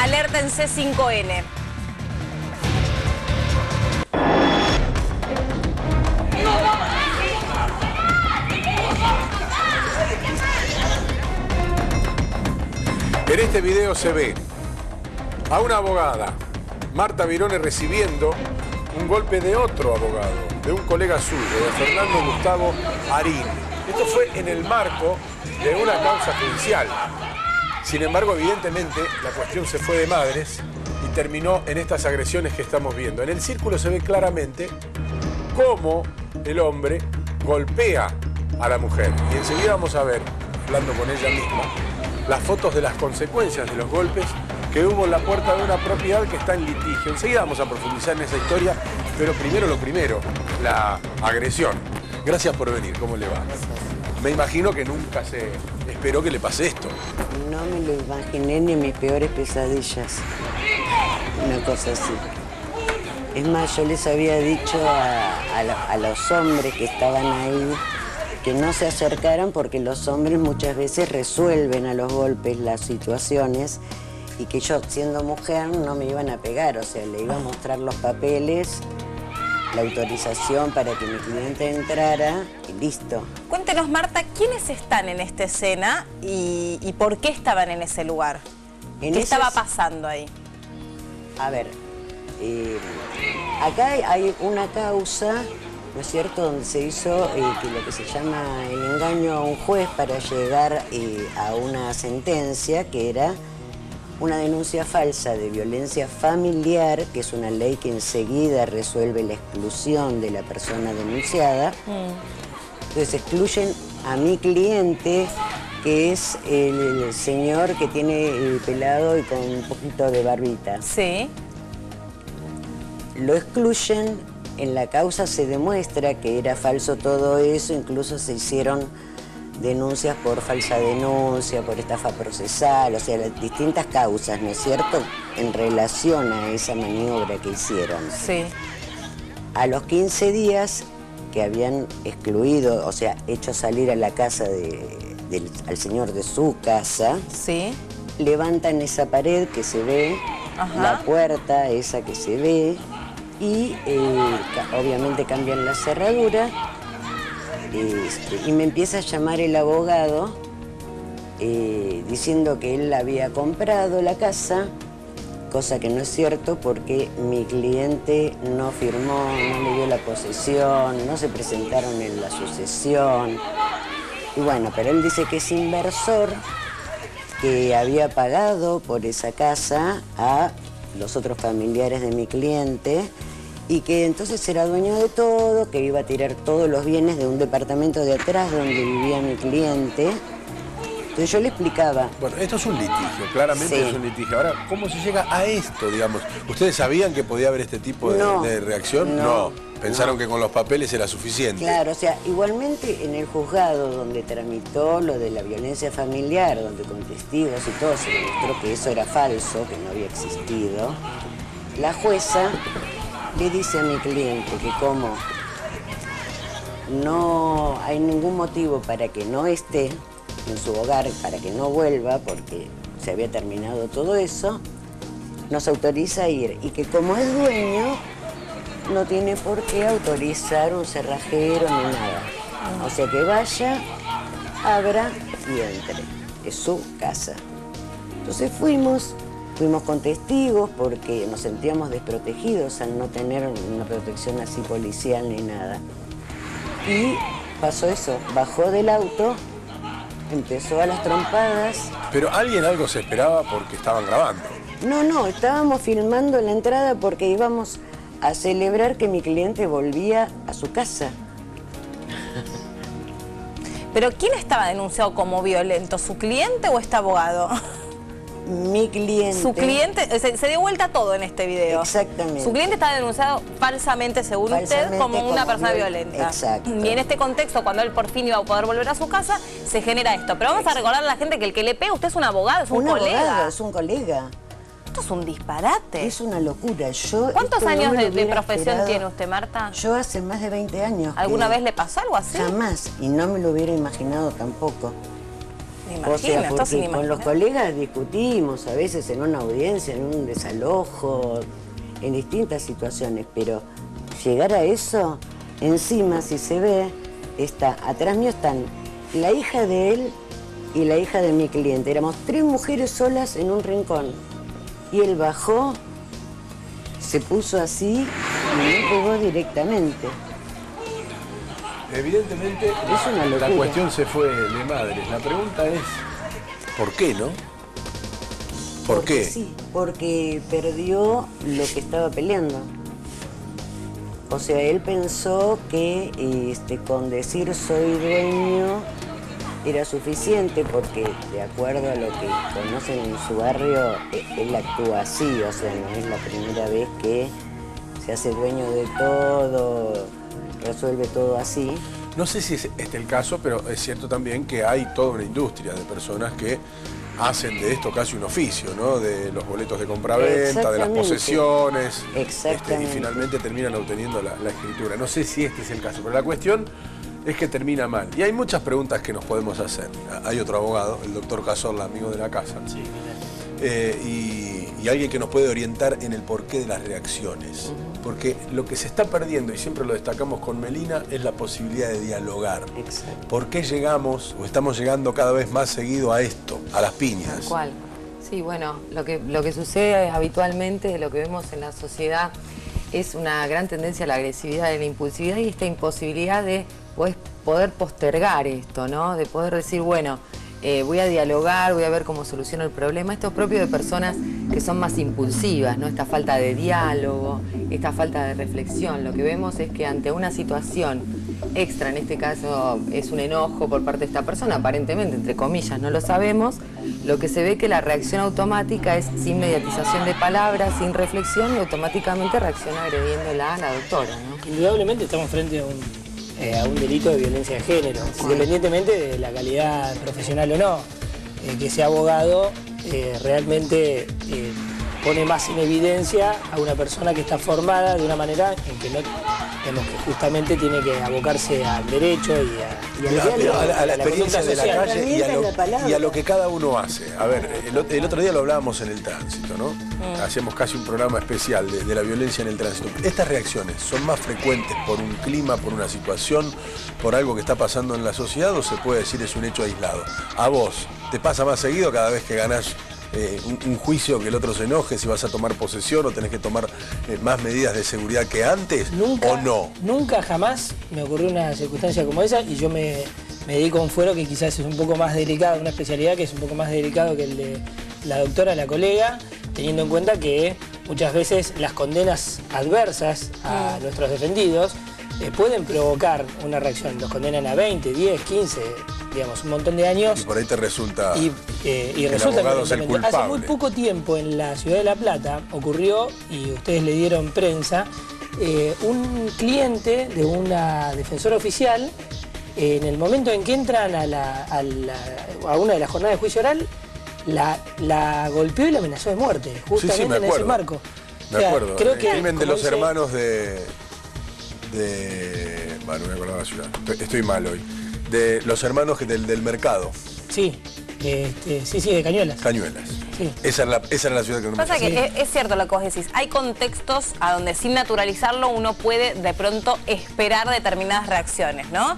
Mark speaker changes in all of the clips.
Speaker 1: Alerta en C5N.
Speaker 2: En este video se ve a una abogada, Marta Virone, recibiendo un golpe de otro abogado, de un colega suyo, de Fernando Gustavo Arín. Esto fue en el marco de una causa judicial. Sin embargo, evidentemente, la cuestión se fue de madres y terminó en estas agresiones que estamos viendo. En el círculo se ve claramente cómo el hombre golpea a la mujer. Y enseguida vamos a ver, hablando con ella misma, las fotos de las consecuencias de los golpes que hubo en la puerta de una propiedad que está en litigio. Enseguida vamos a profundizar en esa historia, pero primero lo primero, la agresión. Gracias por venir, ¿cómo le va? Me imagino que nunca se esperó que le pase esto.
Speaker 3: No me lo imaginé ni en mis peores pesadillas. Una cosa así. Es más, yo les había dicho a los hombres que estaban ahí que no se acercaran porque los hombres muchas veces resuelven a los golpes las situaciones y que yo, siendo mujer, no me iban a pegar. O sea, le iba a mostrar los papeles, la autorización para que mi cliente entrara y listo.
Speaker 1: Cuéntenos, Marta, ¿quiénes están en esta escena y por qué estaban en ese lugar? ¿Qué estaba pasando ahí?
Speaker 3: A ver, acá hay una causa, ¿no es cierto?, donde se hizo lo que se llama el engaño a un juez para llegar a una sentencia que era una denuncia falsa de violencia familiar, que es una ley que enseguida resuelve la exclusión de la persona denunciada. Entonces excluyen a mi cliente, que es el señor que tiene pelado y con un poquito de barbita.
Speaker 1: Sí.
Speaker 3: Lo excluyen, en la causa se demuestra que era falso todo eso, incluso se hicieron denuncias por falsa denuncia, por estafa procesal, o sea, las distintas causas, ¿no es cierto?, en relación a esa maniobra que hicieron.
Speaker 1: Sí.
Speaker 3: A los 15 días que habían excluido, o sea, hecho salir a la casa al señor de su casa,
Speaker 1: sí,
Speaker 3: levantan esa pared que se ve, la puerta esa que se ve, y obviamente cambian la cerradura. Y me empieza a llamar el abogado diciendo que él había comprado la casa, cosa que no es cierto porque mi cliente no firmó, no le dio la posesión, no se presentaron en la sucesión. Y bueno, pero él dice que es inversor, que había pagado por esa casa a los otros familiares de mi cliente, y que entonces era dueño de todo, que iba a tirar todos los bienes de un departamento de atrás donde vivía mi cliente. Entonces yo le explicaba.
Speaker 2: Bueno, esto es un litigio, claramente
Speaker 3: Sí.
Speaker 2: es un litigio. Ahora, ¿cómo se llega a esto, digamos? ¿Ustedes sabían que podía haber este tipo de reacción? No. Pensaron que con los papeles era suficiente.
Speaker 3: Claro, o sea, igualmente en el juzgado donde tramitó lo de la violencia familiar, donde con testigos y todo se demostró que eso era falso, que no había existido, la jueza le dice a mi cliente que como no hay ningún motivo para que no esté en su hogar, para que no vuelva, porque se había terminado todo eso, nos autoriza a ir y que como es dueño, no tiene por qué autorizar un cerrajero ni nada. O sea que vaya, abra y entre. Es su casa. Entonces fuimos con testigos porque nos sentíamos desprotegidos al no tener una protección así policial ni nada. Y pasó eso, bajó del auto, empezó a las trompadas.
Speaker 2: Pero alguien algo se esperaba porque estaban grabando.
Speaker 3: No, estábamos filmando la entrada porque íbamos a celebrar que mi cliente volvía a su casa.
Speaker 1: ¿Pero quién estaba denunciado como violento? ¿Su cliente o este abogado?
Speaker 3: Mi cliente.
Speaker 1: Su cliente, se dio vuelta todo en este video.
Speaker 3: Exactamente.
Speaker 1: Su cliente está denunciado falsamente, según usted, como una persona violenta.
Speaker 3: Exacto.
Speaker 1: Y en este contexto, cuando él por fin iba a poder volver a su casa, se genera esto. Pero vamos a recordar a la gente que el que le pega, usted es un abogado, es un colega.
Speaker 3: Abogado, es un colega.
Speaker 1: Esto es un disparate.
Speaker 3: Es una locura.
Speaker 1: ¿Cuántos años de profesión tiene usted, Marta?
Speaker 3: Yo hace más de 20 años.
Speaker 1: ¿Alguna vez le pasó algo así?
Speaker 3: Jamás. Y no me lo hubiera imaginado tampoco. O sea, porque con los colegas discutimos a veces en una audiencia, en un desalojo, en distintas situaciones, pero llegar a eso, encima, si se ve, atrás mío están la hija de él y la hija de mi cliente. Éramos 3 mujeres solas en un rincón. Y él bajó, se puso así y me pegó directamente.
Speaker 2: Evidentemente,
Speaker 3: es una locura.
Speaker 2: La cuestión se fue de madres. La pregunta es, ¿por qué, no? ¿Por qué?
Speaker 3: Sí, porque perdió lo que estaba peleando. O sea, él pensó que con decir soy dueño era suficiente porque, de acuerdo a lo que conocen en su barrio, él actúa así. O sea, no es la primera vez que se hace dueño de todo, resuelve todo así.
Speaker 2: No sé si es este el caso, pero es cierto también que hay toda una industria de personas que hacen de esto casi un oficio, ¿no? De los boletos de compraventa, de las posesiones.
Speaker 3: Exactamente.
Speaker 2: Y finalmente terminan obteniendo la escritura. No sé si este es el caso, pero la cuestión es que termina mal. Y hay muchas preguntas que nos podemos hacer. Hay otro abogado, el doctor Cazorla, amigo de la casa. Sí, y alguien que nos puede orientar en el porqué de las reacciones. Porque lo que se está perdiendo, y siempre lo destacamos con Melina, es la posibilidad de dialogar.
Speaker 3: Exacto.
Speaker 2: ¿Por qué llegamos o estamos llegando cada vez más seguido a esto, a las piñas?
Speaker 4: Tal cual. Sí, bueno, lo que sucede habitualmente, lo que vemos en la sociedad, es una gran tendencia a la agresividad y la impulsividad y esta imposibilidad de poder postergar esto, ¿no? De poder decir, bueno, voy a dialogar, voy a ver cómo soluciono el problema. Esto es propio de personas que son más impulsivas, ¿no? Esta falta de diálogo, esta falta de reflexión. Lo que vemos es que ante una situación extra, en este caso es un enojo por parte de esta persona, aparentemente, entre comillas, no lo sabemos, lo que se ve que la reacción automática es sin mediatización de palabras, sin reflexión, y automáticamente reacciona agrediéndola a la doctora, ¿no?
Speaker 5: Indudablemente estamos frente a un delito de violencia de género, independientemente de la calidad profesional o no. Que sea abogado realmente pone más en evidencia a una persona que está formada de una manera en que no, digamos, que justamente tiene que abocarse al derecho y
Speaker 2: a la experiencia de la
Speaker 5: social.
Speaker 2: calle y a lo que cada uno hace. A ver, el otro día lo hablábamos en el tránsito, ¿no? Hacemos casi un programa especial de la violencia en el tránsito. Estas reacciones son más frecuentes por un clima, por una situación, por algo que está pasando en la sociedad, o se puede decir es un hecho aislado. ¿A vos te pasa más seguido cada vez que ganás un juicio, que el otro se enoje, si vas a tomar posesión o tenés que tomar más medidas de seguridad que antes?
Speaker 5: Nunca,
Speaker 2: ¿o no?
Speaker 5: Nunca jamás me ocurrió una circunstancia como esa, y yo me dedico a un fuero que quizás es un poco más delicado, una especialidad que es un poco más delicado que el de la doctora, la colega, teniendo en cuenta que muchas veces las condenas adversas a nuestros defendidos pueden provocar una reacción. Los condenan a 20, 10, 15, digamos, un montón de años.
Speaker 2: Y por ahí te resulta
Speaker 5: y resulta
Speaker 2: el culpable.
Speaker 5: Hace muy poco tiempo en la ciudad de La Plata ocurrió, y ustedes le dieron prensa, un cliente de una defensora oficial, en el momento en que entran a una de las jornadas de juicio oral, la golpeó y la amenazó de muerte, justamente en ese marco.
Speaker 2: Me acuerdo.
Speaker 5: Creo
Speaker 2: el
Speaker 5: que,
Speaker 2: crimen de los hermanos bueno, no me acuerdo la ciudad. Estoy mal hoy. De los hermanos del mercado.
Speaker 5: Sí, sí, de Cañuelas.
Speaker 2: Cañuelas.
Speaker 5: Sí.
Speaker 2: Esa era la ciudad que no me
Speaker 1: Pasa
Speaker 2: acuerdo.
Speaker 1: que es cierto lo que vos decís. Hay contextos a donde sin naturalizarlo uno puede de pronto esperar determinadas reacciones, ¿no?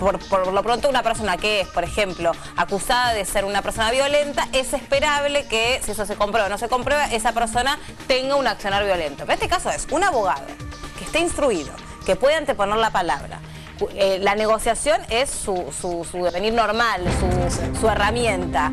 Speaker 1: Por lo pronto una persona que es, por ejemplo, acusada de ser una persona violenta, es esperable que, si eso se comprueba o no se comprueba, esa persona tenga un accionar violento. Pero en este caso es un abogado que esté instruido, que puede anteponer la palabra. La negociación es su devenir normal, su herramienta.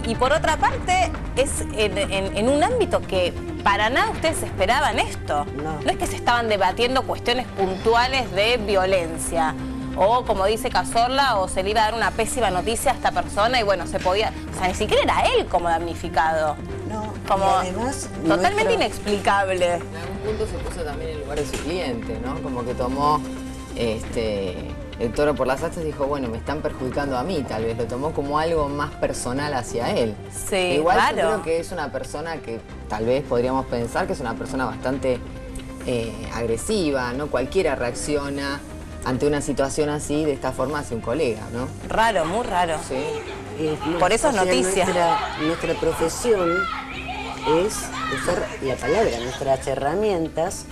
Speaker 1: Y por otra parte, es en un ámbito que para nada ustedes esperaban esto. No es que se estaban debatiendo cuestiones puntuales de violencia. O, como dice Cazorla, o se le iba a dar una pésima noticia a esta persona y bueno, se podía... O sea, ni siquiera era él como damnificado.
Speaker 3: No,
Speaker 1: como
Speaker 3: además,
Speaker 1: totalmente inexplicable.
Speaker 4: En algún punto se puso también en el lugar de su cliente, ¿no? Como que tomó el toro por las astas y dijo, bueno, me están perjudicando a mí, tal vez. Lo tomó como algo más personal hacia él.
Speaker 1: Sí,
Speaker 4: igual
Speaker 1: claro.
Speaker 4: Yo creo que es una persona que tal vez podríamos pensar que es una persona bastante agresiva, ¿no? Cualquiera reacciona ante una situación así, de esta forma, hacia un colega, ¿no?
Speaker 1: Raro, muy raro.
Speaker 4: Sí.
Speaker 1: Por eso es noticia.
Speaker 3: Nuestra profesión es usar la palabra, nuestras herramientas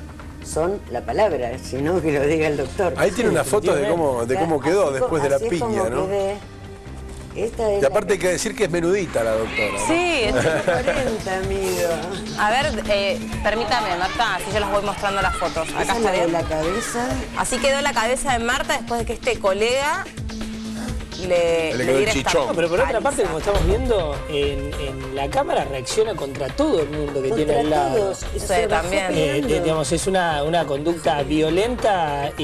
Speaker 3: son la palabra, sino que lo diga el doctor.
Speaker 2: Ahí tiene una foto de cómo quedó después de la piña, ¿no?
Speaker 3: Esta es
Speaker 2: y aparte hay que decir que es menudita la doctora, ¿no?
Speaker 1: Sí,
Speaker 3: 40, amigo.
Speaker 1: a ver, permítame, Marta, así yo les voy mostrando las fotos. Acá está bien.
Speaker 3: La cabeza.
Speaker 1: Así quedó la cabeza de Marta después de que este colega le
Speaker 2: quedó el
Speaker 1: diera esta
Speaker 2: chichón.
Speaker 5: No, pero por otra parte,
Speaker 1: paliza.
Speaker 5: como estamos viendo, en la cámara reacciona contra todo el mundo que tiene al lado.
Speaker 3: Todos.
Speaker 1: Sí,
Speaker 3: Se bajó
Speaker 1: también.
Speaker 3: pegando.
Speaker 5: Digamos, es una conducta violenta
Speaker 1: Bajó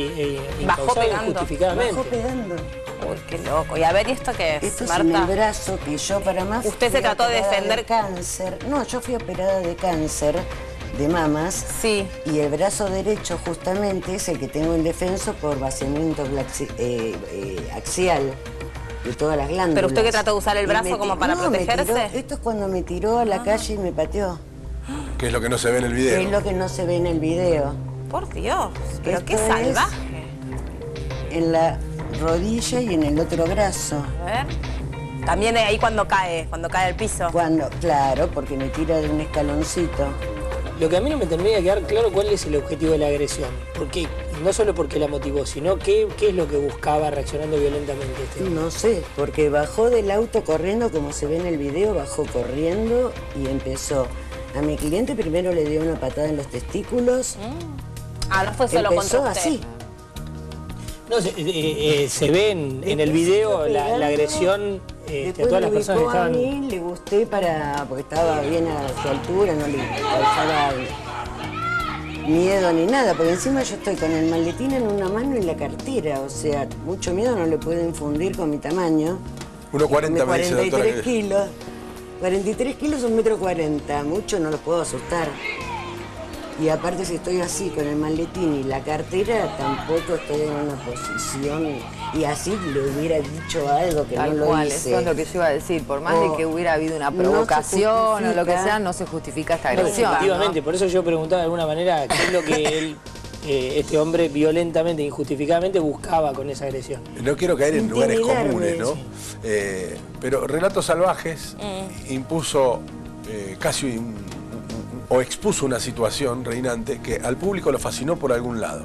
Speaker 5: incausada
Speaker 1: pegando.
Speaker 5: injustificadamente.
Speaker 3: Bajó pegando.
Speaker 1: Uy, qué loco. Y a ver, ¿y esto qué es,
Speaker 3: Esto es
Speaker 1: Marta?
Speaker 3: en el brazo que yo para más.
Speaker 1: Usted se
Speaker 3: fui
Speaker 1: trató de
Speaker 3: operada
Speaker 1: defender-
Speaker 3: cáncer. No, yo fui operada de cáncer de mamas.
Speaker 1: Sí.
Speaker 3: Y el brazo derecho justamente es el que tengo indefenso por vaciamiento axial de todas las glándulas.
Speaker 1: ¿Pero usted que trató de usar el
Speaker 3: Y
Speaker 1: brazo como para
Speaker 3: no, me
Speaker 1: protegerse?
Speaker 3: tiró- esto es cuando me tiró a la calle y me pateó.
Speaker 2: Que es lo que no se ve en el
Speaker 3: Que
Speaker 2: video.
Speaker 3: es lo que no se ve en el video.
Speaker 1: Por Dios, pero
Speaker 3: Esto
Speaker 1: qué
Speaker 3: es-
Speaker 1: salvaje.
Speaker 3: En la rodilla y en el otro brazo.
Speaker 1: A ver. También ahí cuando cae al piso.
Speaker 3: Claro, porque me tira de un escaloncito.
Speaker 5: Lo que a mí no me termina de quedar claro cuál es el objetivo de la agresión. Porque, no solo porque la motivó, sino qué es lo que buscaba reaccionando violentamente este hombre.
Speaker 3: No sé, porque bajó del auto corriendo, como se ve en el video, bajó corriendo y empezó. A mi cliente primero le dio una patada en los testículos.
Speaker 1: Ah, no fue solo
Speaker 3: Empezó
Speaker 1: contra usted.
Speaker 3: así.
Speaker 5: No, se ve en el video la agresión a
Speaker 3: Después
Speaker 5: todas
Speaker 3: me
Speaker 5: las personas que
Speaker 3: ubicó a
Speaker 5: estaban...
Speaker 3: mí, le gusté porque estaba bien a su altura, no le causaba miedo ni nada, porque encima yo estoy con el maletín en una mano y la cartera, o sea, mucho miedo no le puedo infundir con mi tamaño.
Speaker 2: 1,40 me dice, doctora.
Speaker 3: 43 kilos. 43 kilos son 1,40 m, mucho no lo puedo asustar. Y aparte si estoy así con el maletín y la cartera, tampoco estoy en una posición, y así le hubiera dicho algo que
Speaker 4: Tal
Speaker 3: no lo
Speaker 4: cual,
Speaker 3: hice.
Speaker 4: eso es lo que yo iba a decir. Por más de
Speaker 3: O
Speaker 4: que hubiera habido una
Speaker 3: no se
Speaker 4: provocación o lo que
Speaker 3: justifica.
Speaker 4: sea, no se justifica esta
Speaker 5: No,
Speaker 4: agresión.
Speaker 5: definitivamente,
Speaker 4: ¿no?
Speaker 5: por eso yo preguntaba de alguna manera qué es lo que él, este hombre violentamente, injustificadamente buscaba con esa agresión.
Speaker 2: No quiero caer en lugares
Speaker 3: Intimidarme,
Speaker 2: comunes, ¿no? Pero Relatos Salvajes impuso casi o expuso una situación reinante que al público lo fascinó por algún lado.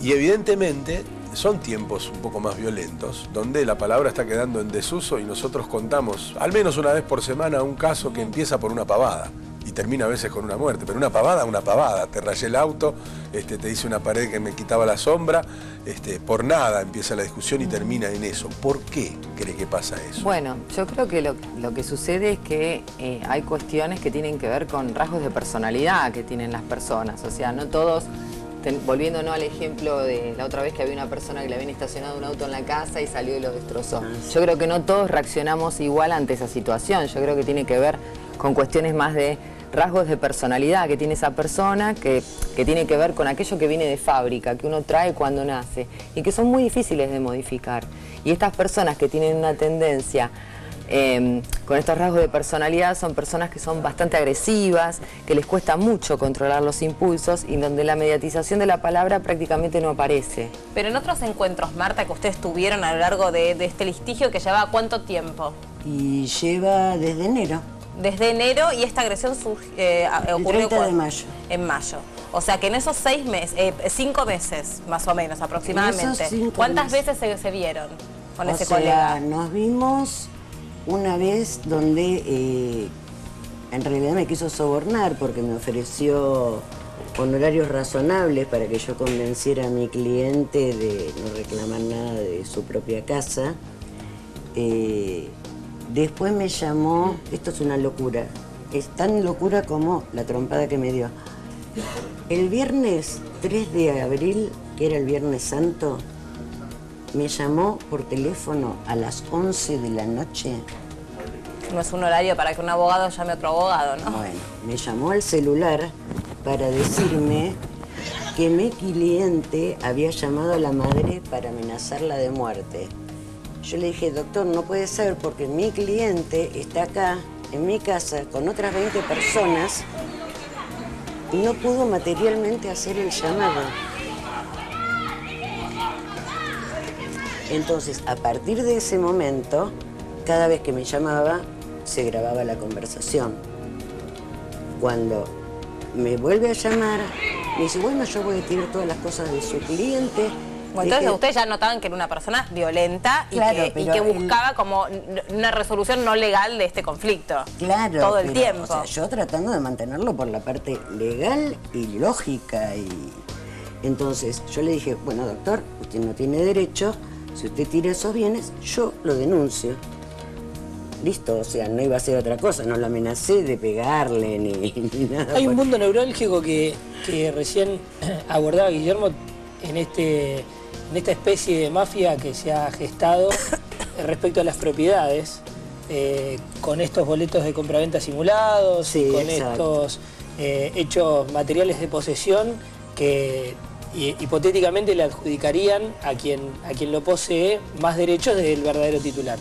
Speaker 2: Y evidentemente son tiempos un poco más violentos, donde la palabra está quedando en desuso y nosotros contamos, al menos una vez por semana, un caso que empieza por una pavada y termina a veces con una muerte. Pero una pavada, te rayé el auto, te hice una pared que me quitaba la sombra, por nada empieza la discusión y termina en eso. ¿Por qué cree que pasa eso?
Speaker 4: Bueno, yo creo que lo que sucede es que hay cuestiones que tienen que ver con rasgos de personalidad que tienen las personas. O sea, no todos, volviéndonos al ejemplo de la otra vez que había una persona que le habían estacionado un auto en la casa y salió y lo destrozó. Yo creo que no todos reaccionamos igual ante esa situación. Yo creo que tiene que ver con cuestiones más de rasgos de personalidad que tiene esa persona, que tiene que ver con aquello que viene de fábrica, que uno trae cuando nace y que son muy difíciles de modificar. Y estas personas que tienen una tendencia con estos rasgos de personalidad son personas que son bastante agresivas, que les cuesta mucho controlar los impulsos y donde la mediatización de la palabra prácticamente no aparece.
Speaker 1: Pero en otros encuentros, Marta, que ustedes tuvieron a lo largo de este litigio, que llevaba ¿cuánto tiempo?
Speaker 3: Y lleva desde enero.
Speaker 1: Desde enero, y esta agresión ocurrió
Speaker 3: 30 de mayo.
Speaker 1: En mayo. O sea que en esos 5 meses, más o menos, aproximadamente,
Speaker 3: En esos 5
Speaker 1: ¿cuántas
Speaker 3: meses.
Speaker 1: veces se vieron con
Speaker 3: O
Speaker 1: ese
Speaker 3: sea,
Speaker 1: colega?
Speaker 3: nos vimos una vez donde en realidad me quiso sobornar porque me ofreció honorarios razonables para que yo convenciera a mi cliente de no reclamar nada de su propia casa. Después me llamó, esto es una locura, es tan locura como la trompada que me dio. El viernes 3 de abril, que era el Viernes Santo, me llamó por teléfono a las 11 de la noche.
Speaker 1: No es un horario para que un abogado llame a otro abogado, ¿no?
Speaker 3: Bueno, me llamó al celular para decirme que mi cliente había llamado a la madre para amenazarla de muerte. Yo le dije, doctor, no puede ser porque mi cliente está acá, en mi casa, con otras 20 personas y no pudo materialmente hacer el llamado. Entonces, a partir de ese momento, cada vez que me llamaba, se grababa la conversación. Cuando me vuelve a llamar, me dice, bueno, yo voy a tirar todas las cosas de su cliente.
Speaker 1: Bueno, entonces ustedes ya notaban que era una persona violenta y,
Speaker 3: claro,
Speaker 1: que buscaba como una resolución no legal de este conflicto.
Speaker 3: Claro.
Speaker 1: Todo el tiempo.
Speaker 3: O sea, yo tratando de mantenerlo por la parte legal y lógica. Entonces, yo le dije, bueno, doctor, usted no tiene derecho, si usted tira esos bienes, yo lo denuncio. Listo, o sea, no iba a ser otra cosa, no lo amenacé de pegarle ni nada.
Speaker 5: Hay un mundo neurálgico que recién abordaba Guillermo en esta especie de mafia que se ha gestado respecto a las propiedades, con estos boletos de compraventa simulados,
Speaker 3: sí,
Speaker 5: con
Speaker 3: exacto.
Speaker 5: estos hechos materiales de posesión que hipotéticamente le adjudicarían a quien lo posee más derechos del verdadero titular.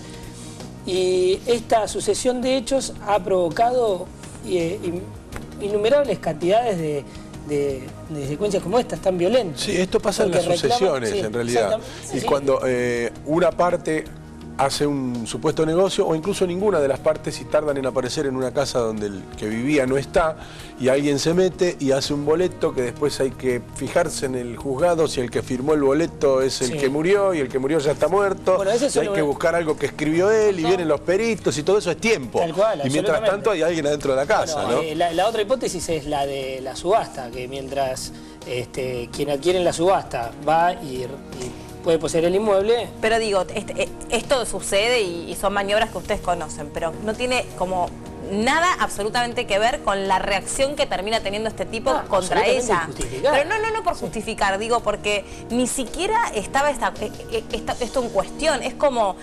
Speaker 5: Y esta sucesión de hechos ha provocado innumerables cantidades de secuencias como estas, tan violentas.
Speaker 2: Sí, esto pasa en las sucesiones, en realidad. Y cuando una parte hace un supuesto negocio, o incluso ninguna de las partes, y tardan en aparecer en una casa donde el que vivía no está, y alguien se mete y hace un boleto que después hay que fijarse en el juzgado si el que firmó el boleto es el que murió, y el que murió ya está muerto, bueno, y hay que buscar algo que escribió él, y vienen los peritos, y todo eso es tiempo.
Speaker 5: Tal cual,
Speaker 2: y mientras tanto hay alguien adentro de la casa,
Speaker 5: bueno,
Speaker 2: ¿no?
Speaker 5: La otra hipótesis es la de la subasta, que mientras quien adquiere en la subasta va y puede poseer el inmueble.
Speaker 1: Pero digo, esto sucede y son maniobras que ustedes conocen, pero no tiene como nada absolutamente que ver con la reacción que termina teniendo este tipo contra ella. Pero no por justificar, digo, porque ni siquiera estaba esto en cuestión. Es como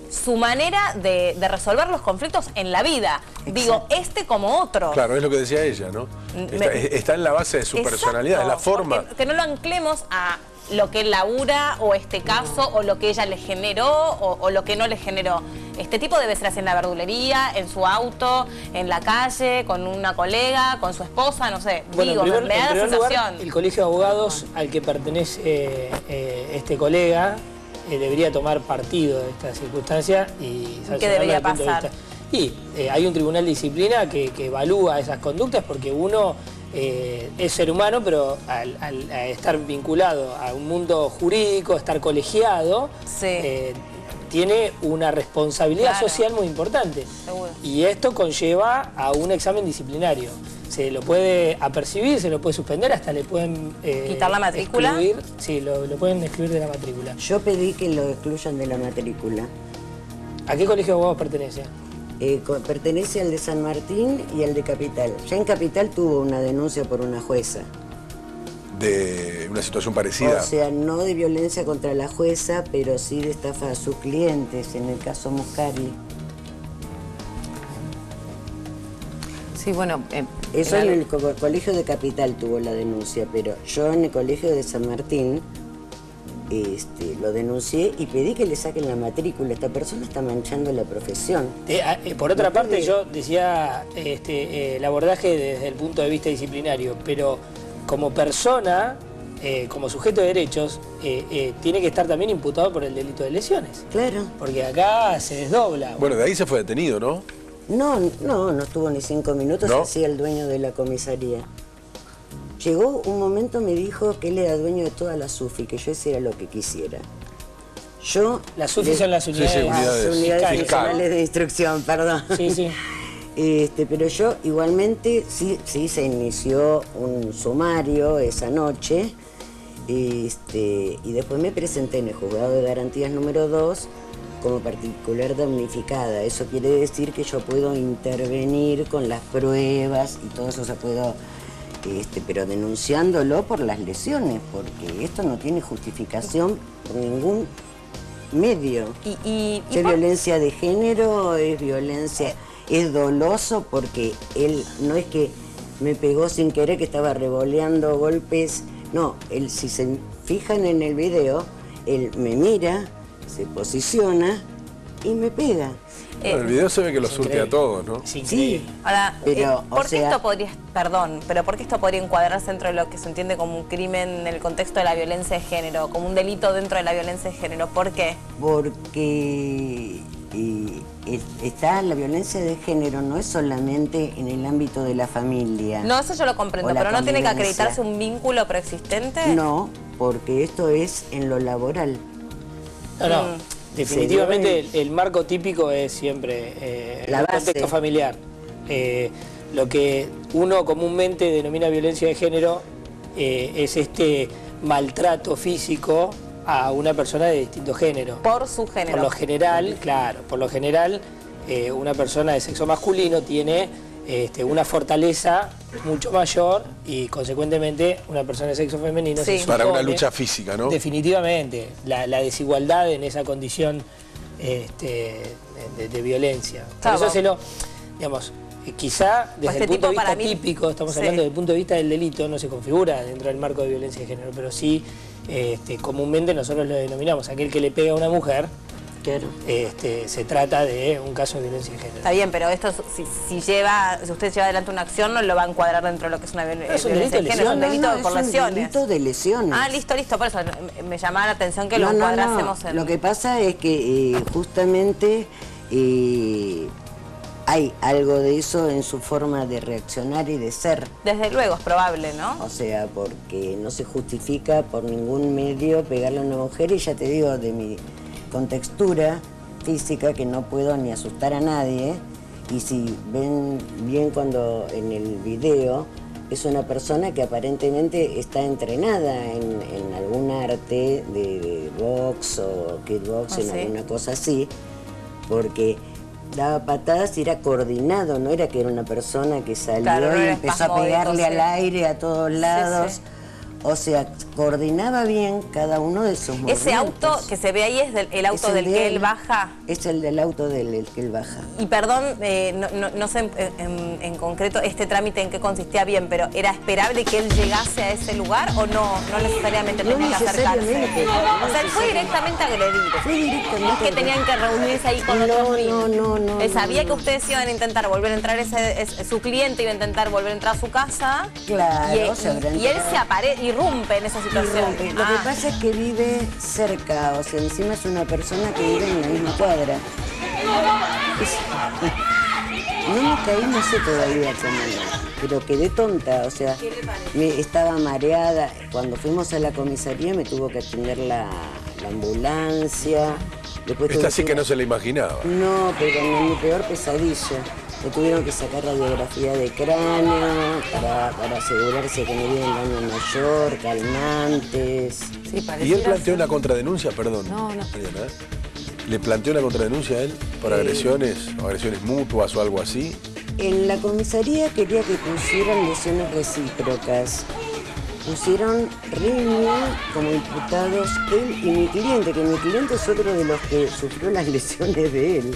Speaker 1: su manera de resolver los conflictos en la vida. Exacto. Digo, como otro.
Speaker 2: Claro, es lo que decía ella, ¿no? Está en la base de su personalidad, es la forma. Que
Speaker 1: no lo anclemos a lo que labura o este caso o lo que ella le generó o lo que no le generó. Este tipo debe ser así en la verdulería, en su auto, en la calle, con una colega, con su esposa, no sé.
Speaker 5: Bueno,
Speaker 1: digo, me da la sensación.
Speaker 5: Lugar, el colegio de abogados al que pertenece este colega debería tomar partido de esta circunstancia y
Speaker 1: ¿qué debería pasar?
Speaker 5: Y hay un tribunal de disciplina que evalúa esas conductas porque uno es ser humano, pero al estar vinculado a un mundo jurídico, estar colegiado, tiene una responsabilidad social muy importante.
Speaker 1: Seguro.
Speaker 5: Y esto conlleva a un examen disciplinario. Se lo puede apercibir, se lo puede suspender, hasta le pueden
Speaker 1: quitar la matrícula.
Speaker 5: Excluir, sí, lo pueden excluir de la matrícula.
Speaker 3: Yo pedí que lo excluyan de la matrícula.
Speaker 5: ¿A qué colegio de abogados pertenece?
Speaker 3: Pertenece al de San Martín y al de Capital. Ya en Capital tuvo una denuncia por una jueza.
Speaker 2: ¿De una situación parecida?
Speaker 3: O sea, no de violencia contra la jueza, pero sí de estafa a sus clientes, en el caso Muscari.
Speaker 4: Sí, bueno...
Speaker 3: Eso en el colegio de Capital tuvo la denuncia, pero yo en el colegio de San Martín lo denuncié y pedí que le saquen la matrícula. Esta persona está manchando la profesión.
Speaker 5: Por otra parte, yo decía el abordaje desde el punto de vista disciplinario, pero como persona, como sujeto de derechos, tiene que estar también imputado por el delito de lesiones.
Speaker 3: Claro.
Speaker 5: Porque acá se desdobla.
Speaker 2: Bueno, de ahí se fue detenido, ¿no?
Speaker 3: No estuvo ni 5 minutos, ¿no? Hacía el dueño de la comisaría. Llegó un momento, me dijo que él era dueño de toda la SUFI, que yo hiciera lo que quisiera.
Speaker 5: Las SUFI son las
Speaker 3: unidades nacionales de instrucción, perdón.
Speaker 5: Sí.
Speaker 3: Pero yo igualmente sí se inició un sumario esa noche y después me presenté en el juzgado de garantías número 2 como particular damnificada. Eso quiere decir que yo puedo intervenir con las pruebas y todo eso se puedo... pero denunciándolo por las lesiones, porque esto no tiene justificación por ningún medio. Es violencia de género, es violencia, es doloso porque él no es que me pegó sin querer, que estaba revoleando golpes. No, él, si se fijan en el video, él me mira, se posiciona y me pega.
Speaker 2: Bueno, el video se ve que lo surte a todos, ¿no?
Speaker 5: Sí,
Speaker 3: Sí,
Speaker 1: Ahora,
Speaker 3: pero,
Speaker 1: ¿por
Speaker 3: o
Speaker 1: qué
Speaker 3: sea,
Speaker 1: esto podría, perdón, pero por qué esto podría encuadrarse dentro de lo que se entiende como un crimen en el contexto de la violencia de género, como un delito dentro de la violencia de género? ¿Por qué?
Speaker 3: porque está la violencia de género, no es solamente en el ámbito de la familia.
Speaker 1: No, eso yo lo comprendo,
Speaker 3: O la
Speaker 1: pero ¿no tiene que
Speaker 3: convivencia.
Speaker 1: acreditarse un vínculo preexistente?
Speaker 3: No, porque esto es en lo laboral.
Speaker 5: No, definitivamente
Speaker 3: Se
Speaker 5: el marco típico es siempre
Speaker 3: La
Speaker 5: el
Speaker 3: base.
Speaker 5: contexto familiar. Lo que uno comúnmente denomina violencia de género es este maltrato físico a una persona de distinto género.
Speaker 1: Por su género.
Speaker 5: Por lo general, claro, por lo general una persona de sexo masculino tiene una fortaleza mucho mayor y consecuentemente una persona de sexo femenino
Speaker 1: Sí.
Speaker 5: se
Speaker 2: Para una
Speaker 5: supone,
Speaker 2: lucha física, ¿no?
Speaker 5: definitivamente, la desigualdad en esa condición de violencia. Por
Speaker 1: Claro.
Speaker 5: eso se lo, digamos, quizá desde
Speaker 1: Este
Speaker 5: el punto de
Speaker 1: tipo para
Speaker 5: vista
Speaker 1: mí-
Speaker 5: típico, estamos
Speaker 1: sí.
Speaker 5: hablando desde el punto de vista del delito, no se configura dentro del marco de violencia de género, pero sí comúnmente nosotros lo denominamos aquel que le pega a una mujer.
Speaker 3: Claro.
Speaker 5: Se trata de un caso de violencia de género.
Speaker 1: Está bien, pero esto, si usted lleva adelante una acción, no lo va a encuadrar dentro de lo que es una
Speaker 5: Es un
Speaker 1: violencia de
Speaker 5: delito de
Speaker 1: género, es un
Speaker 3: No,
Speaker 1: delito
Speaker 3: no,
Speaker 1: por
Speaker 3: es un
Speaker 1: lesiones.
Speaker 3: delito de lesiones.
Speaker 1: Ah, listo, por eso me llamaba la atención que lo
Speaker 3: No, no,
Speaker 1: encuadrásemos
Speaker 3: no.
Speaker 1: en...
Speaker 3: Lo que pasa es que justamente hay algo de eso en su forma de reaccionar y de ser.
Speaker 1: Desde luego, es probable, ¿no?
Speaker 3: O sea, porque no se justifica por ningún medio pegarle a una mujer y ya te digo, de mi contextura física que no puedo ni asustar a nadie. Y si ven bien cuando en el video es una persona que aparentemente está entrenada en algún arte de box o kickbox, en
Speaker 1: sí.
Speaker 3: alguna cosa así, porque daba patadas y era coordinado, no era que era una persona que salió
Speaker 1: Claro, no
Speaker 3: y
Speaker 1: era
Speaker 3: empezó a
Speaker 1: espasmódico,
Speaker 3: pegarle
Speaker 1: sí.
Speaker 3: al aire a todos lados.
Speaker 1: sí.
Speaker 3: O sea, coordinaba bien cada uno de sus movimientos.
Speaker 1: Ese auto que se ve ahí es el auto
Speaker 3: Es el
Speaker 1: del
Speaker 3: de
Speaker 1: que
Speaker 3: él.
Speaker 1: él baja.
Speaker 3: Es el del auto del que él baja.
Speaker 1: Y perdón, no sé en concreto este trámite en qué consistía bien, pero ¿era esperable que él llegase a ese lugar o no necesariamente
Speaker 3: No
Speaker 1: tenía que acercarse?
Speaker 3: necesariamente.
Speaker 1: O sea, él fue directamente agredido.
Speaker 3: Fue directamente
Speaker 1: No es que tenían que reunirse ahí con otros mismos.
Speaker 3: no.
Speaker 1: Él sabía
Speaker 3: no.
Speaker 1: que ustedes iban a intentar volver a entrar, su cliente iba a intentar volver a entrar a su casa.
Speaker 3: Claro, se habrá
Speaker 1: y él
Speaker 3: enterado.
Speaker 1: irrumpe en esa situación.
Speaker 3: Lo que pasa es que vive cerca, o sea, encima es una persona que vive en la misma cuadra. No me caí, no sé todavía cómo, pero quedé tonta, o sea, estaba mareada. Cuando fuimos a la comisaría me tuvo que atender la ambulancia. Después
Speaker 2: Esta sí que no se la imaginaba.
Speaker 3: No, pero en mi peor pesadilla. Le tuvieron que sacar radiografía de cráneo para asegurarse que no hubiera un daño mayor, calmantes.
Speaker 4: Sí,
Speaker 2: ¿Y él
Speaker 4: pareciera
Speaker 2: planteó
Speaker 4: ser-
Speaker 2: una contradenuncia? Perdón.
Speaker 4: No.
Speaker 2: Mariana, ¿le planteó una contradenuncia a él por agresiones o agresiones mutuas o algo así?
Speaker 3: En la comisaría quería que pusieran lesiones recíprocas. Pusieron riña como imputados él y mi cliente, que mi cliente es otro de los que sufrió las lesiones de él.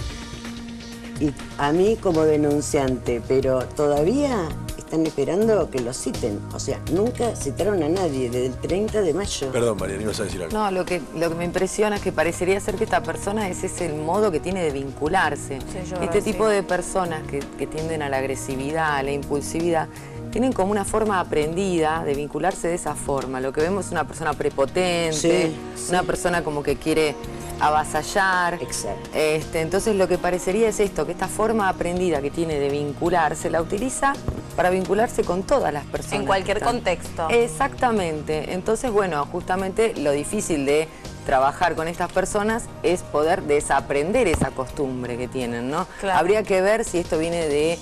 Speaker 3: Y a mí como denunciante, pero todavía están esperando que lo citen. O sea, nunca citaron a nadie desde el 30 de mayo.
Speaker 2: Perdón, Mariana, ibas a decir algo.
Speaker 4: No, lo que me impresiona es que parecería ser que esta persona ese es el modo que tiene de vincularse.
Speaker 1: Sí, yo creo
Speaker 4: Este
Speaker 1: que
Speaker 4: tipo
Speaker 1: sí.
Speaker 4: de personas que tienden a la agresividad, a la impulsividad, tienen como una forma aprendida de vincularse de esa forma. Lo que vemos es una persona prepotente,
Speaker 3: Sí,
Speaker 4: una
Speaker 3: sí.
Speaker 4: persona como que quiere avasallar.
Speaker 3: Exacto.
Speaker 4: Entonces lo que parecería es esto, que esta forma aprendida que tiene de vincularse, la utiliza para vincularse con todas las personas.
Speaker 1: En cualquier
Speaker 4: que están.
Speaker 1: contexto.
Speaker 4: Exactamente. Entonces, bueno, justamente lo difícil de trabajar con estas personas es poder desaprender esa costumbre que tienen, ¿no?
Speaker 1: Claro.
Speaker 4: Habría que ver si esto viene de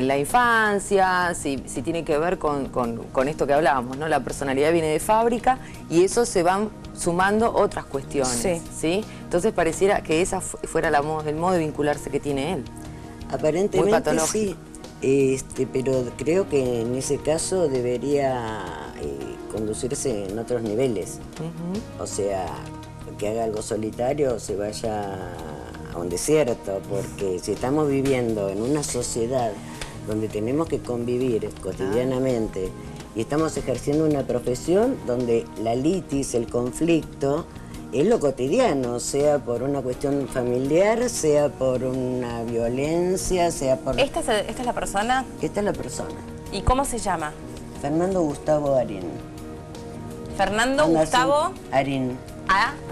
Speaker 4: la infancia, si tiene que ver con esto que hablábamos, ¿no? La personalidad viene de fábrica y eso se van sumando otras cuestiones,
Speaker 1: Sí.
Speaker 4: ¿sí? Entonces pareciera que esa fuera el modo de vincularse que tiene él. Muy
Speaker 3: Aparentemente
Speaker 4: patológico.
Speaker 3: sí, pero creo que en ese caso debería conducirse en otros niveles. O sea, que haga algo solitario, se vaya a un desierto, porque si estamos viviendo en una sociedad donde tenemos que convivir cotidianamente y estamos ejerciendo una profesión donde la litis, el conflicto, es lo cotidiano, sea por una cuestión familiar, sea por una violencia, sea por...
Speaker 1: ¿Esta es la persona?
Speaker 3: Esta es la persona.
Speaker 1: ¿Y cómo se llama?
Speaker 3: Fernando Gustavo Arín.
Speaker 1: Fernando
Speaker 3: Anda
Speaker 1: Gustavo
Speaker 3: así, Arín.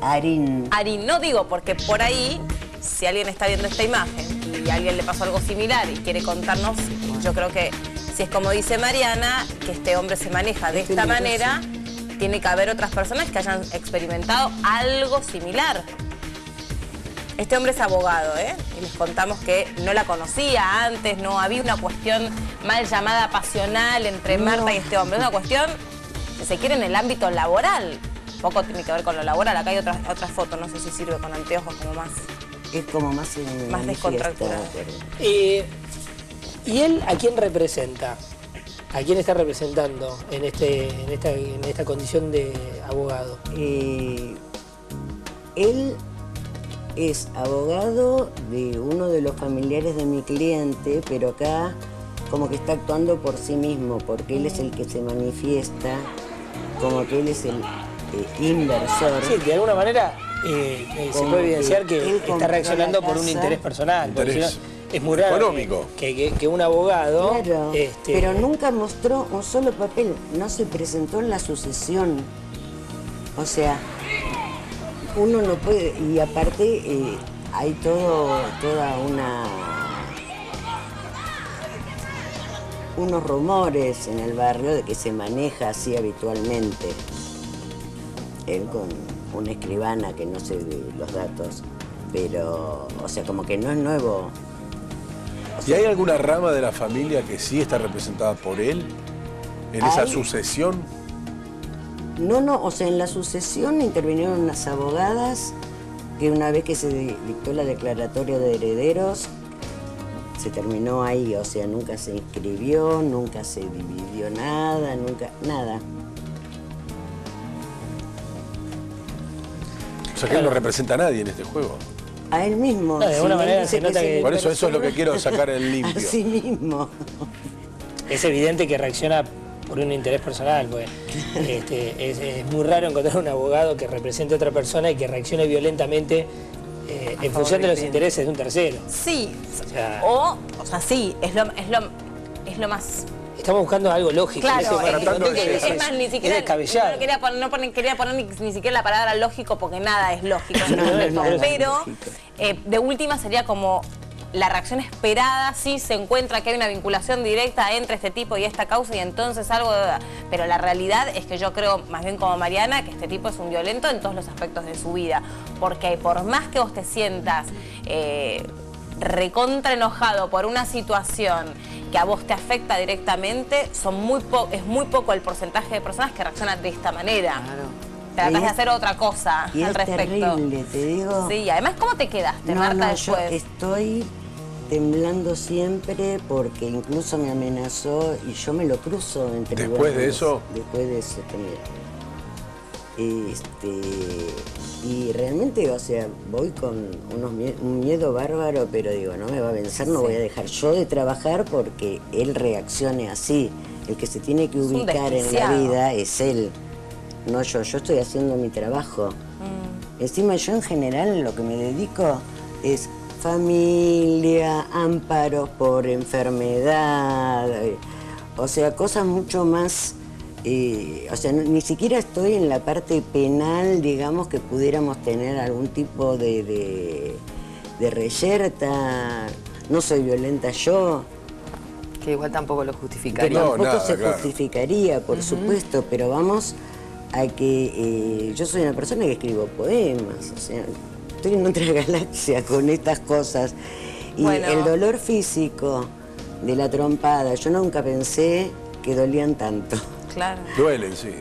Speaker 1: Arín.
Speaker 3: Arín.
Speaker 1: No digo porque por ahí, si alguien está viendo esta imagen y a alguien le pasó algo similar y quiere contarnos, yo creo que si es como dice Mariana, que este hombre se maneja de esta manera, tiene que haber otras personas que hayan experimentado algo similar. Este hombre es abogado, y les contamos que no la conocía antes, no había una cuestión mal llamada pasional entre Marta y este hombre. Es una cuestión, si se quiere, en el ámbito laboral. Poco tiene que ver con lo laboral. Acá hay otra foto, no sé si sirve con anteojos como más...
Speaker 3: Es como más
Speaker 1: descontracturado.
Speaker 5: ¿Y él a quién representa? ¿A quién está representando en esta condición de abogado?
Speaker 3: Él es abogado de uno de los familiares de mi cliente, pero acá como que está actuando por sí mismo, porque él es el que se manifiesta, como que él es el inversor.
Speaker 5: Sí, de alguna manera se puede evidenciar que está reaccionando por un interés personal.
Speaker 2: Interés
Speaker 5: es muy raro
Speaker 2: económico.
Speaker 5: Que un abogado...
Speaker 3: Claro, pero nunca mostró un solo papel, no se presentó en la sucesión. O sea, uno no puede, y aparte hay unos rumores en el barrio de que se maneja así habitualmente. Él con una escribana que no sé los datos, pero, o sea, como que no es nuevo.
Speaker 2: ¿Y hay alguna rama de la familia que sí está representada por él en esa sucesión?
Speaker 3: No, o sea, en la sucesión intervinieron unas abogadas que una vez que se dictó la declaratoria de herederos, se terminó ahí, o sea, nunca se inscribió, nunca se dividió nada, nada.
Speaker 2: O sea que él no representa a nadie en este juego.
Speaker 3: A él mismo.
Speaker 5: No, de alguna manera se nota que...
Speaker 2: Por eso es lo que quiero sacar en limpio.
Speaker 3: A sí mismo.
Speaker 5: Es evidente que reacciona por un interés personal, porque es muy raro encontrar un abogado que represente a otra persona y que reaccione violentamente en función de los intereses de un tercero.
Speaker 1: Sí,
Speaker 5: o
Speaker 1: sea, sí, es lo más...
Speaker 5: Estamos buscando algo lógico.
Speaker 1: Claro,
Speaker 5: es
Speaker 1: más, ni siquiera...
Speaker 5: Es descabellado.
Speaker 1: No quería poner ni siquiera la palabra lógico porque nada es lógico. Pero de última sería como la reacción esperada, si se encuentra que hay una vinculación directa entre este tipo y esta causa y entonces algo... Pero la realidad es que yo creo, más bien como Mariana, que este tipo es un violento en todos los aspectos de su vida. Porque por más que vos te sientas recontra enojado por una situación que a vos te afecta directamente, es muy poco el porcentaje de personas que reaccionan de esta manera. Claro. Tratás de hacer otra cosa al respecto.
Speaker 3: Es terrible, te digo.
Speaker 1: Sí, además, ¿cómo te quedaste, Marta, después?
Speaker 3: Yo estoy temblando siempre porque incluso me amenazó y yo me lo cruzo entre
Speaker 2: ¿Después de eso?
Speaker 3: Después de eso también. Y realmente, o sea, voy con un miedo bárbaro, pero digo, no me va a vencer, no voy a dejar yo de trabajar porque él reaccione así. El que se tiene que ubicar en la vida es él, no yo. Yo estoy haciendo mi trabajo. Encima yo en general lo que me dedico es familia, amparos por enfermedad, o sea, cosas mucho más... o sea, ni siquiera estoy en la parte penal, digamos, que pudiéramos tener algún tipo de reyerta. No soy violenta yo.
Speaker 4: Que igual tampoco lo justificaría.
Speaker 3: Tampoco se justificaría, por supuesto, pero vamos a que yo soy una persona que escribo poemas, o sea, estoy en otra galaxia con estas cosas. Y el dolor físico de la trompada, yo nunca pensé que dolían tanto.
Speaker 1: Claro.
Speaker 2: Duelen, sí.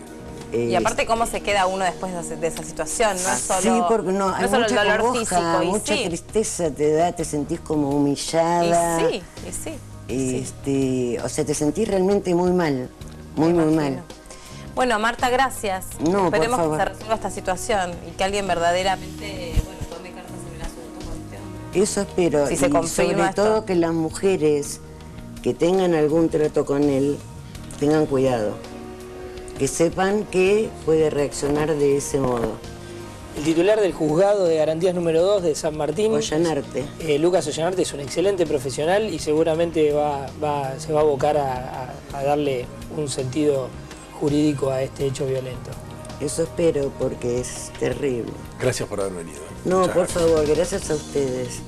Speaker 1: Y aparte, ¿cómo se queda uno después de esa situación? No es solo,
Speaker 3: sí, porque no
Speaker 1: es solo el dolor
Speaker 3: congoja,
Speaker 1: físico. Y
Speaker 3: mucha tristeza te da, te sentís como humillada.
Speaker 1: Y sí.
Speaker 3: O sea, te sentís realmente muy mal, muy mal.
Speaker 1: Bueno, Marta, gracias.
Speaker 3: No,
Speaker 1: esperemos
Speaker 3: por favor,
Speaker 1: que se resuelva esta situación y que alguien verdaderamente, tome cartas en el asunto con este hombre.
Speaker 3: Eso espero,
Speaker 1: si se confirma
Speaker 3: sobre todo que las mujeres que tengan algún trato con él tengan cuidado. Que sepan que puede reaccionar de ese modo.
Speaker 5: El titular del juzgado de garantías número 2 de San Martín,
Speaker 3: Ollanarte.
Speaker 5: Lucas Ollanarte, es un excelente profesional y seguramente se va a abocar a darle un sentido jurídico a este hecho violento.
Speaker 3: Eso espero porque es terrible.
Speaker 2: Gracias por haber venido.
Speaker 3: No,
Speaker 2: Muchas
Speaker 3: por
Speaker 2: gracias.
Speaker 3: favor, gracias a ustedes.